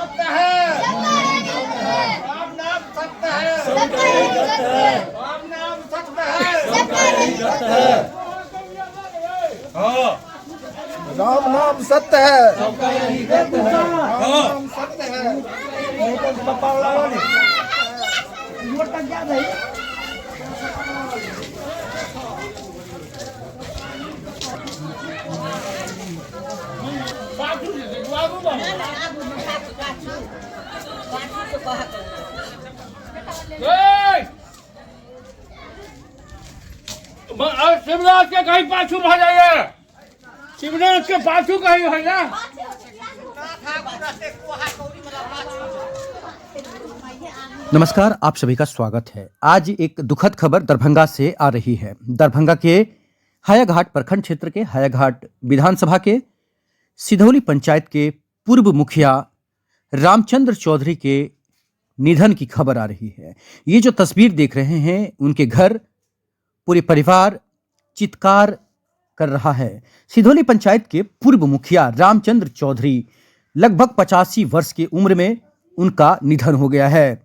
सत्य है, राम नाम सत्य है, राम नाम सत्य है, राम नाम सत्य है, राम सत्य है। शिवराज के कहीं पाछू रह जाइए, शिवराज के पाछू कहीं है ना। नमस्कार, आप सभी का स्वागत है। आज एक दुखद खबर दरभंगा से आ रही है। दरभंगा के हायाघाट प्रखंड क्षेत्र के हायाघाट विधानसभा के सिधौली पंचायत के पूर्व मुखिया रामचंद्र चौधरी के निधन की खबर आ रही है। ये जो तस्वीर देख रहे हैं, उनके घर पूरे परिवार चित्कार कर रहा है। सिधौली पंचायत के पूर्व मुखिया रामचंद्र चौधरी लगभग 85 वर्ष की उम्र में उनका निधन हो गया है।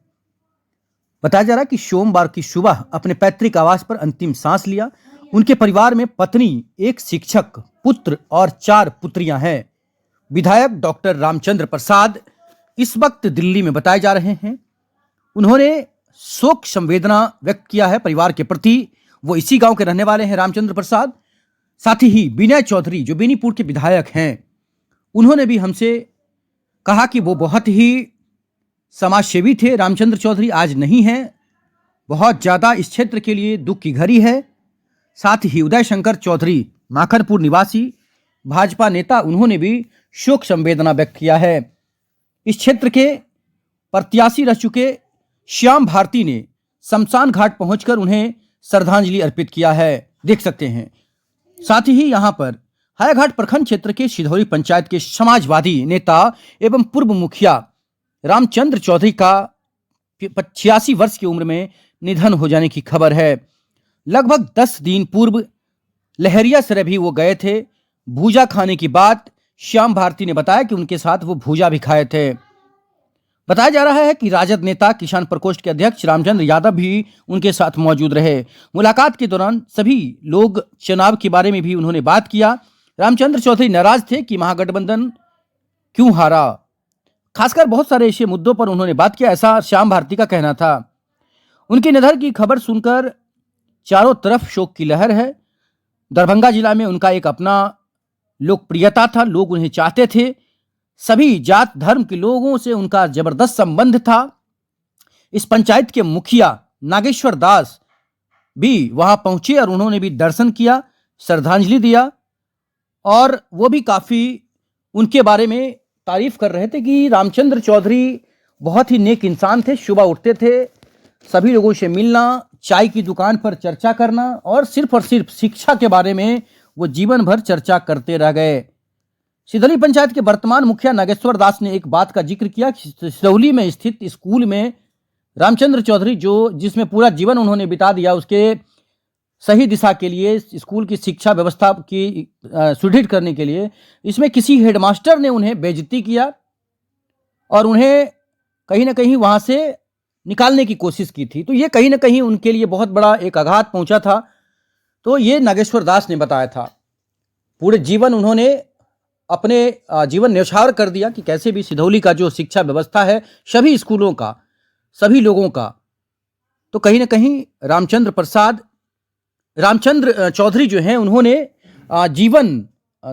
बताया जा रहा है कि सोमवार की सुबह अपने पैतृक आवास पर अंतिम सांस लिया। उनके परिवार में पत्नी, एक शिक्षक, पुत्र और 4 पुत्रियां हैं। विधायक डॉक्टर रामचंद्र प्रसाद इस वक्त दिल्ली में बताए जा रहे हैं। उन्होंने शोक संवेदना व्यक्त किया है परिवार के प्रति। वो इसी गांव के रहने वाले हैं रामचंद्र प्रसाद। साथ ही विनय चौधरी जो बेनीपुर के विधायक हैं, उन्होंने भी हमसे कहा कि वो बहुत ही समाजसेवी थे। रामचंद्र चौधरी आज नहीं हैं, बहुत ज़्यादा इस क्षेत्र के लिए दुख की घड़ी है। साथ ही उदय शंकर चौधरी माखनपुर निवासी भाजपा नेता, उन्होंने भी शोक संवेदना व्यक्त किया है। इस क्षेत्र के प्रत्याशी रह चुके श्याम भारती ने शमशान घाट पहुंचकर उन्हें श्रद्धांजलि अर्पित किया है, देख सकते हैं। साथ ही यहां पर हायाघाट प्रखंड क्षेत्र के सिधौली पंचायत के समाजवादी नेता एवं पूर्व मुखिया रामचंद्र चौधरी का 86 वर्ष की उम्र में निधन हो जाने की खबर है। लगभग 10 दिन पूर्व लहरियासराय भी वो गए थे। भूजा खाने की बात श्याम भारती ने बताया कि उनके साथ वो भूजा भी खाए थे। बताया जा रहा है कि राजद नेता किसान प्रकोष्ठ के अध्यक्ष रामचंद्र यादव भी उनके साथ मौजूद रहे। मुलाकात के दौरान सभी लोग चुनाव के बारे में भी उन्होंने बात किया। रामचंद्र चौधरी नाराज थे कि महागठबंधन क्यों हारा। खासकर बहुत सारे ऐसे मुद्दों पर उन्होंने बात किया, ऐसा श्याम भारती का कहना था। उनके निधन की खबर सुनकर चारों तरफ शोक की लहर है। दरभंगा जिला में उनका एक अपना लोकप्रियता था, लोग उन्हें चाहते थे। सभी जात धर्म के लोगों से उनका जबरदस्त संबंध था। इस पंचायत के मुखिया नागेश्वर दास भी वहां पहुंचे और उन्होंने भी दर्शन किया, श्रद्धांजलि दिया। और वो भी काफी उनके बारे में तारीफ कर रहे थे कि रामचंद्र चौधरी बहुत ही नेक इंसान थे। सुबह उठते थे, सभी लोगों से मिलना, चाय की दुकान पर चर्चा करना और सिर्फ शिक्षा के बारे में वो जीवन भर चर्चा करते रह गए। सिधौली पंचायत के वर्तमान मुखिया नागेश्वर दास ने एक बात का जिक्र किया कि सिधौली में स्थित स्कूल में रामचंद्र चौधरी जिसमें पूरा जीवन उन्होंने बिता दिया, उसके सही दिशा के लिए, स्कूल की शिक्षा व्यवस्था की सुदृढ़ करने के लिए, इसमें किसी हेडमास्टर ने उन्हें बेइज्जती किया और उन्हें कहीं ना कहीं वहाँ से निकालने की कोशिश की थी। तो ये कहीं ना कहीं उनके लिए बहुत बड़ा एक आघात पहुँचा था। तो ये नागेश्वर दास ने बताया था। पूरे जीवन उन्होंने अपने जीवन न्यौछावर कर दिया कि कैसे भी सिधौली का जो शिक्षा व्यवस्था है, सभी स्कूलों का, सभी लोगों का, तो कहीं ना कहीं रामचंद्र चौधरी जो हैं, उन्होंने जीवन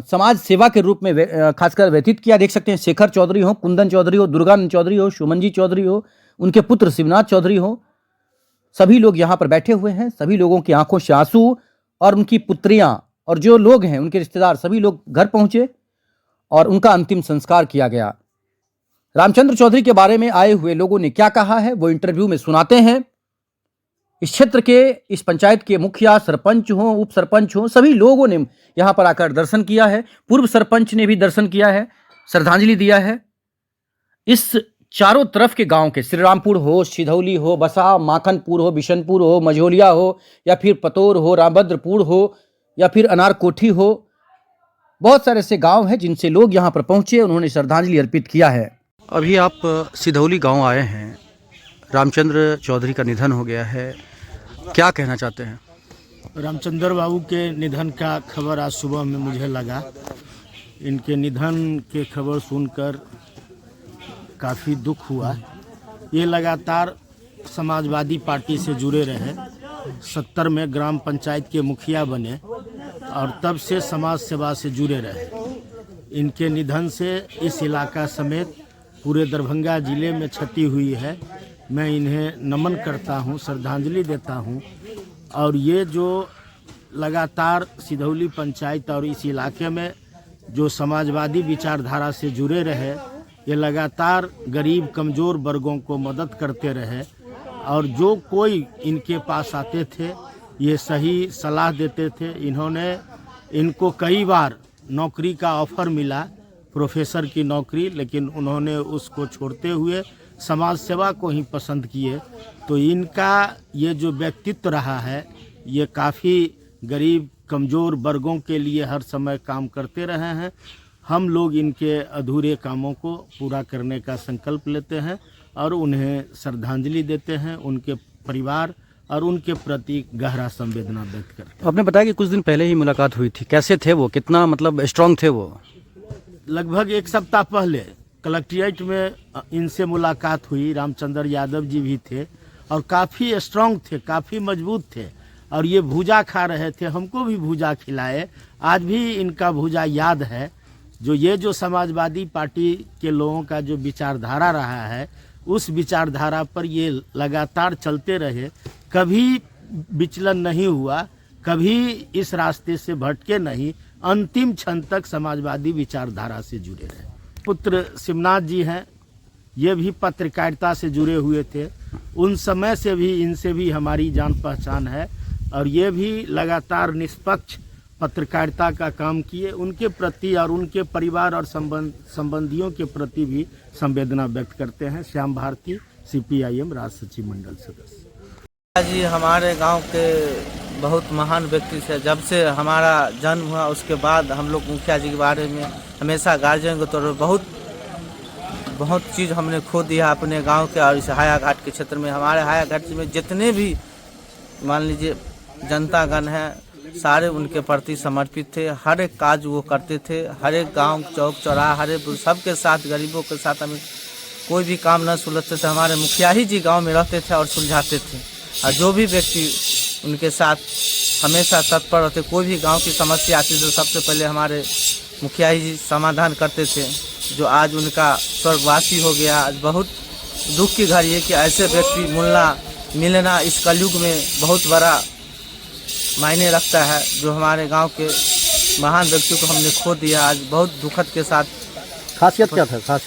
समाज सेवा के रूप में खासकर व्यतीत किया। देख सकते हैं, शेखर चौधरी हो, कुंदन चौधरी हो, दुर्गानंद चौधरी हो, सुमनजी चौधरी हो, उनके पुत्र शिवनाथ चौधरी हो, सभी लोग यहाँ पर बैठे हुए हैं। सभी लोगों की आंखों से आंसू और उनकी पुत्रियां और जो लोग हैं उनके रिश्तेदार, सभी लोग घर पहुंचे और उनका अंतिम संस्कार किया गया। रामचंद्र चौधरी के बारे में आए हुए लोगों ने क्या कहा है, वो इंटरव्यू में सुनाते हैं। इस क्षेत्र के, इस पंचायत के मुखिया, सरपंच हो, उप सरपंच हो, सभी लोगों ने यहाँ पर आकर दर्शन किया है। पूर्व सरपंच ने भी दर्शन किया है, श्रद्धांजलि दिया है। इस चारों तरफ के गांव के, श्रीरामपुर हो, सिधौली हो, बसा, माखनपुर हो, बिशनपुर हो, मझोलिया हो, या फिर पतोर हो, रामभद्रपुर हो, या फिर अनारकोठी हो, बहुत सारे ऐसे गांव हैं जिनसे लोग यहाँ पर पहुंचे, उन्होंने श्रद्धांजलि अर्पित किया है। अभी आप सिधौली गांव आए हैं, रामचंद्र चौधरी का निधन हो गया है, क्या कहना चाहते हैं? रामचंद्र बाबू के निधन का खबर आज सुबह में मुझे लगा। इनके निधन के खबर सुनकर काफ़ी दुख हुआ। ये लगातार समाजवादी पार्टी से जुड़े रहे, 70 में ग्राम पंचायत के मुखिया बने और तब से समाज सेवा से जुड़े रहे। इनके निधन से इस इलाका समेत पूरे दरभंगा जिले में क्षति हुई है। मैं इन्हें नमन करता हूं, श्रद्धांजलि देता हूं। और ये जो लगातार सिधौली पंचायत और इस इलाके में जो समाजवादी विचारधारा से जुड़े रहे, ये लगातार गरीब कमज़ोर वर्गों को मदद करते रहे और जो कोई इनके पास आते थे ये सही सलाह देते थे। इनको कई बार नौकरी का ऑफ़र मिला, प्रोफेसर की नौकरी, लेकिन उन्होंने उसको छोड़ते हुए समाज सेवा को ही पसंद किए। तो इनका ये जो व्यक्तित्व रहा है, ये काफ़ी गरीब कमज़ोर वर्गों के लिए हर समय काम करते रहे हैं। हम लोग इनके अधूरे कामों को पूरा करने का संकल्प लेते हैं और उन्हें श्रद्धांजलि देते हैं। उनके परिवार और उनके प्रति गहरा संवेदना व्यक्त करते हैं। आपने बताया कि कुछ दिन पहले ही मुलाकात हुई थी, कैसे थे वो, कितना मतलब स्ट्रांग थे वो? लगभग एक सप्ताह पहले कलेक्ट्रेट में इनसे मुलाकात हुई। रामचंद्र यादव जी भी थे और काफ़ी स्ट्रांग थे, काफ़ी मजबूत थे और ये भूजा खा रहे थे। हमको भी भूजा खिलाए, आज भी इनका भूजा याद है। जो समाजवादी पार्टी के लोगों का जो विचारधारा रहा है, उस विचारधारा पर ये लगातार चलते रहे, कभी विचलन नहीं हुआ, कभी इस रास्ते से भटके नहीं, अंतिम क्षण तक समाजवादी विचारधारा से जुड़े रहे। पुत्र शिवनाथ जी हैं, ये भी पत्रकारिता से जुड़े हुए थे। उन समय से भी इनसे भी हमारी जान पहचान है और ये भी लगातार निष्पक्ष पत्रकारिता का काम किए। उनके प्रति और उनके परिवार और संबंधियों के प्रति भी संवेदना व्यक्त करते हैं। श्याम भारती, CPIM राज्य सचिव मंडल सदस्य। जी हमारे गांव के बहुत महान व्यक्ति थे। जब से हमारा जन्म हुआ उसके बाद हम लोग मुखिया जी के बारे में हमेशा गार्जियन के तौर पर बहुत चीज़ हमने खो दिया अपने गांव के। और इस हायाघाट के क्षेत्र में, हमारे हायाघाट में जितने भी मान लीजिए जनतागण है, सारे उनके प्रति समर्पित थे। हर एक काज वो करते थे, हर एक गांव चौक चौराहा, हर एक सबके साथ, गरीबों के साथ हमें कोई भी काम न सुलझते थे। हमारे मुखिया ही जी गांव में रहते थे और सुलझाते थे। और जो भी व्यक्ति उनके साथ हमेशा तत्पर रहते, कोई भी गांव की समस्या आती तो सबसे पहले हमारे मुखिया ही जी समाधान करते थे। जो आज उनका स्वर्गवासी हो गया, आज बहुत दुख की घड़ी है कि ऐसे व्यक्ति मिलना इस कलयुग में बहुत बड़ा मायने रखता है। जो हमारे गांव के महान व्यक्तियों को हमने खो दिया, आज बहुत दुखद के साथ। खासियत क्या था?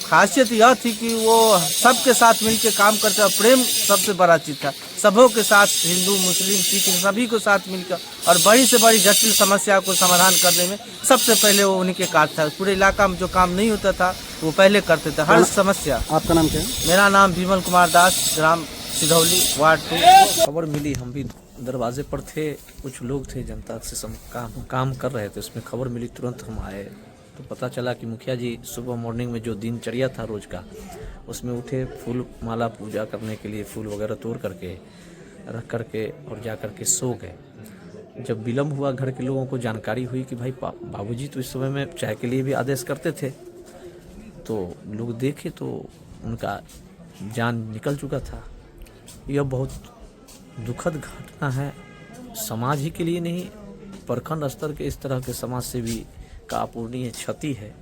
खासियत यह थी कि वो सबके साथ मिलकर काम करते और प्रेम सबसे बड़ा चीज़ था। सबों के साथ, हिंदू मुस्लिम सिख सभी को साथ मिलकर और बड़ी से बड़ी जटिल समस्या को समाधान करने में सबसे पहले वो उन्हीं के कार्य था। पूरे इलाका में जो काम नहीं होता था वो पहले करते थे, हर समस्या। आपका नाम क्या है? मेरा नाम विमल कुमार दास, ग्राम सिधौली, वार्ड 2। खबर मिली, हम भी दरवाजे पर थे, कुछ लोग थे जनता से काम कर रहे थे। उसमें खबर मिली, तुरंत हम आए तो पता चला कि मुखिया जी सुबह मॉर्निंग में जो दिनचर्या था रोज का, उसमें उठे, फूल माला पूजा करने के लिए फूल वगैरह तोड़ करके रख करके और जा करके सो गए। जब विलम्ब हुआ, घर के लोगों को जानकारी हुई कि भाई बाबूजी तो इस समय में चाय के लिए भी आदेश करते थे, तो लोग देखे तो उनका जान निकल चुका था। यह बहुत दुखद घटना है, समाज ही के लिए नहीं, प्रखंड स्तर के इस तरह के समाज से भी का अपूर्णीय क्षति है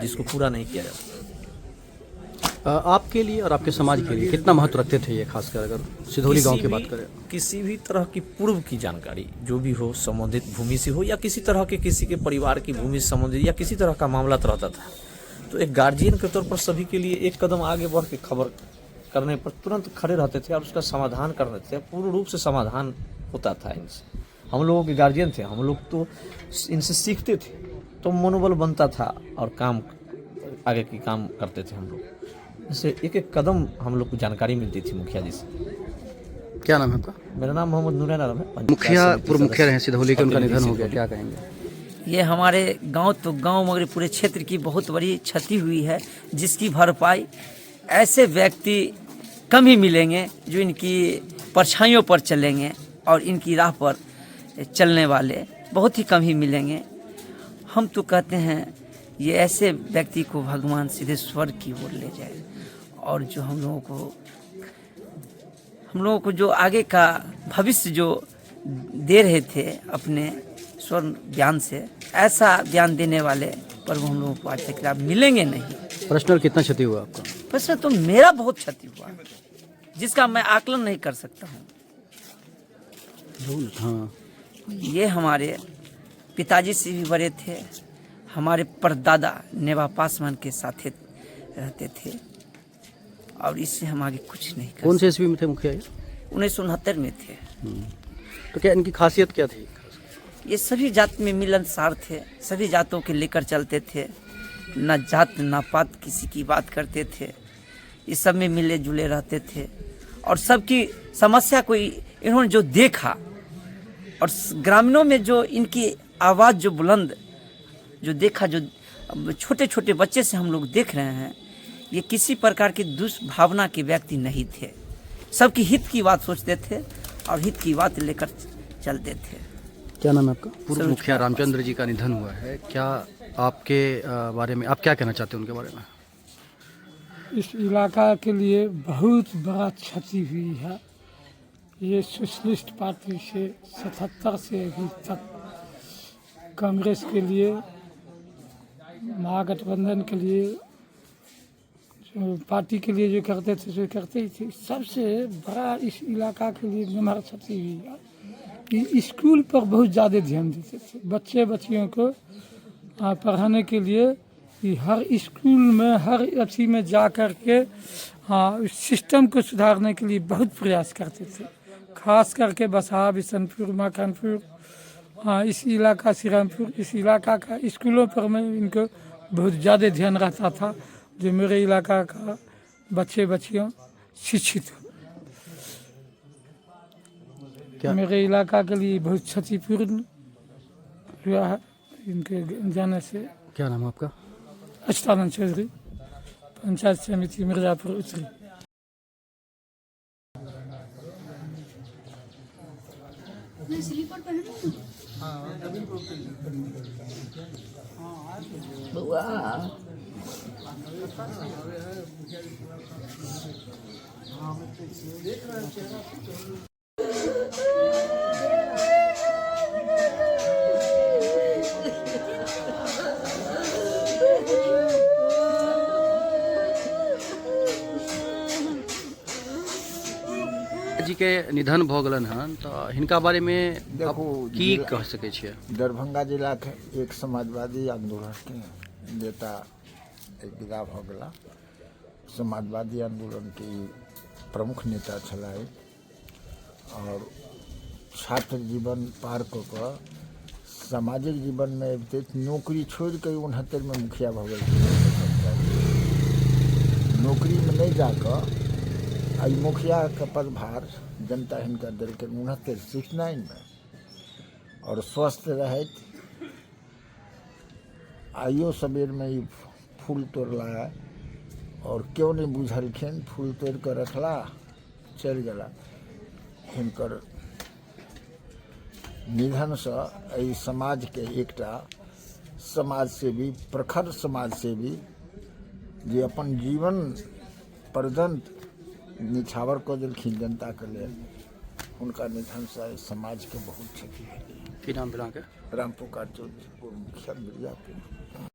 जिसको पूरा नहीं किया जा सकता। आपके लिए और आपके समाज के लिए कितना महत्व रखते थे ये, खासकर अगर सिधौली गांव की बात करें? किसी भी तरह की पूर्व की जानकारी जो भी हो, संबंधित भूमि से हो या किसी तरह के किसी के परिवार की भूमि से संबंधित या किसी तरह का मामला रहता था, तो एक गार्जियन के तौर पर सभी के लिए एक कदम आगे बढ़ के खबर करने पर तुरंत खड़े रहते थे और उसका समाधान कर देते थे। पूर्ण रूप से समाधान होता था इनसे। हम लोगों के गार्जियन थे, हम लोग तो इनसे सीखते थे, तो मनोबल बनता था और काम आगे की काम करते थे हम लोग। इससे एक एक कदम हम लोग को जानकारी मिलती थी मुखिया जी से। क्या नाम है आपका? मेरा नाम मोहम्मद नूरैन आलम है। पूर्व मुखिया रहे सिधौली के, उनका निधन हो गया, क्या कहेंगे? ये हमारे गांव तो गांव मगर पूरे क्षेत्र की बहुत बड़ी क्षति हुई है, जिसकी भरपाई ऐसे व्यक्ति कम ही मिलेंगे जो इनकी परछाइयों पर चलेंगे, और इनकी राह पर चलने वाले बहुत ही कम ही मिलेंगे। हम तो कहते हैं ये ऐसे व्यक्ति को भगवान सीधे स्वर्ग की ओर ले जाए, और जो हम लोगों को जो आगे का भविष्य जो दे रहे थे अपने स्वर्ण ज्ञान से, ऐसा ज्ञान देने वाले प्रभु हम लोगों को आज तक मिलेंगे नहीं। पर्सनल कितना क्षति हुआ आपका? वैसे तो मेरा बहुत क्षति हुआ, जिसका मैं आकलन नहीं कर सकता हूँ। हाँ, ये हमारे पिताजी से भी बड़े थे, हमारे परदादा नेवा पासवान के साथ रहते थे, और इससे हम आगे कुछ नहीं कर। कौन से ईस्वी में थे मुखिया? 1969 में थे। तो क्या इनकी खासियत क्या थी? ये सभी जात में मिलनसार थे, सभी जातों के लेकर चलते थे, ना जात ना पात किसी की बात करते थे, ये सब में मिले जुले रहते थे, और सबकी समस्या को इन्होंने जो देखा, और ग्रामीणों में जो इनकी आवाज़ जो बुलंद जो देखा, जो छोटे छोटे बच्चे से हम लोग देख रहे हैं, ये किसी प्रकार की दुष्भावना के व्यक्ति नहीं थे, सबकी हित की बात सोचते थे और हित की बात लेकर चलते थे। क्या नाम है आपका? पूर्व मुखिया रामचंद्र जी का निधन हुआ है, क्या आपके बारे में आप क्या कहना चाहते हैं उनके बारे में? इस इलाका के लिए बहुत बड़ा क्षति हुई है। ये सोशलिस्ट पार्टी से 77 से अभी तक कांग्रेस के लिए, महागठबंधन के लिए, जो पार्टी के लिए जो करते थे जो करते ही थे। सबसे बड़ा इस इलाका के लिए हमारा क्षति हुई है कि स्कूल पर बहुत ज़्यादा ध्यान देते थे। बच्चे बच्चियों को पढ़ाने के लिए कि हर स्कूल में हर अथी में जा कर के उस सिस्टम को सुधारने के लिए बहुत प्रयास करते थे। खास करके बसहा, बिशनपुर, मखनपुर, इस इलाका श्रीरामपुर, इस इलाका का स्कूलों पर में इनको बहुत ज़्यादा ध्यान रहता था, जो मेरे इलाका का बच्चे बच्चियों शिक्षित हो। मेरे इलाका के लिए बहुत क्षतिपूर्ण हुआ है इनके जाने से। क्या नाम है आपका? अच्युतानंद चौधरी, पंचायत समिति मिर्जापुर उत्तरी। जी के निधन भऽ गेलन हन, तऽ हिनका बारे में देखो की कह सकै छियै? दरभंगा जिला के एक समाजवादी आंदोलन के नेता विदा भऽ गेला। समाजवादी आंदोलन के प्रमुख नेता छलाह, और छात्र जीवन पार कऽ कऽ सामाजिक जीवन में अबिते नौकरी छोड़ के 69 में मुखिया भऽ गेल। नौकरी में नहीं जाकर आई मुखिया का पदभार जनता हिनका देलकै 69 में, और स्वस्थ रहत आइयो सबेर में ही फूल तोड़ला है, और क्यों नहीं बुझलखिन, फूल तोड़ कर रखला चल गला। हिनकर निधन से एहि समाज के एकटा समाज सेवी, प्रखर समाज सेवी, जे अपन जीवन पर्यंत निछावर कऽ देलखिन जनता के लिए, उनका निधन से समाज के बहुत क्षति भेलै। की नाम भेल अहाँके? रामपुकार चौधरी, पूर्व मुखिया मिर्जापुर।